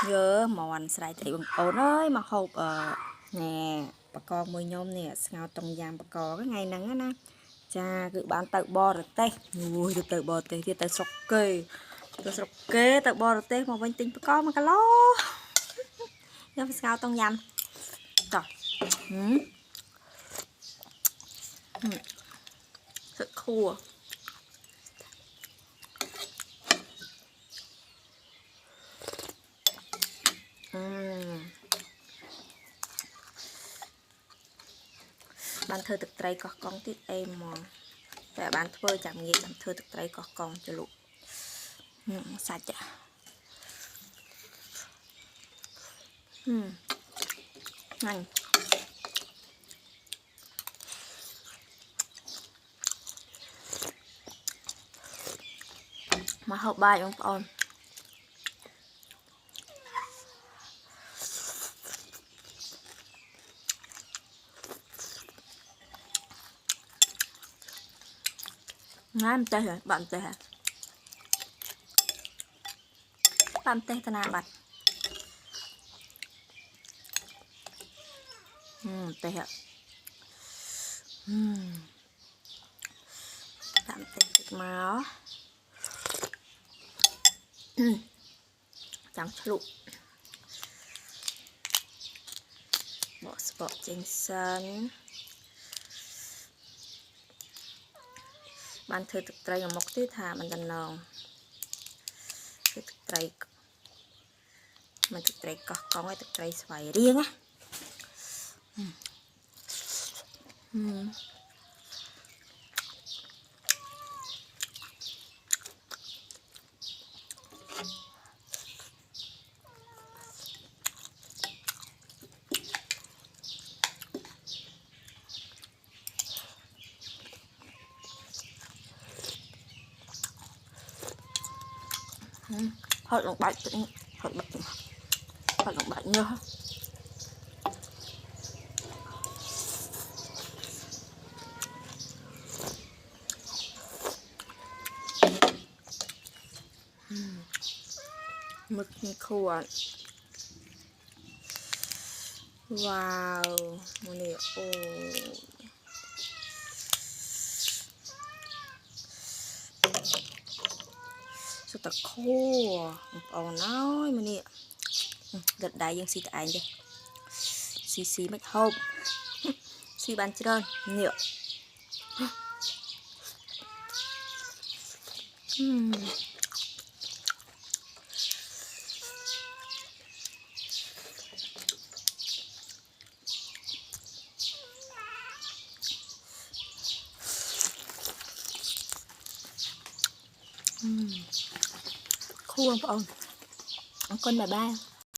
nhớ món sài thấy bằng ổn ơi mà hộp nè bà con môi nhôm nè ngao trong giang bà con cái ngày nắng á cha cứ bán tự bò rồi tê ui tự bò tê thì tự sọc kê tự bò rồi tê mà vinh tinh bà con mà cả lo nhớ phải ngao trong giang trời thật khua bạn thơ thực trai có con tiếp em mà để bạn thơ chẳng nghĩ bạn thơ thực trai có con cho lụ sạch ạ nhanh mà hộp bài ông con ngán tê hả bạn tê hả bạn tê ta nào bạn tê hả bạn tê thịt máu chẳng lụ bỏ trên sân bạn thử thực trai một tí thà mình đành nòn thực trai mình thực trai có ngay thực trai xoài riêng á hơi lòng bạch hơi lòng bạch nhớ mực khô à wow một này ô sao ta khô còn nói mà nè gật đại dân xì tại đây xì mấy hộp xì bán trơn nhựa khô không ông con bà ba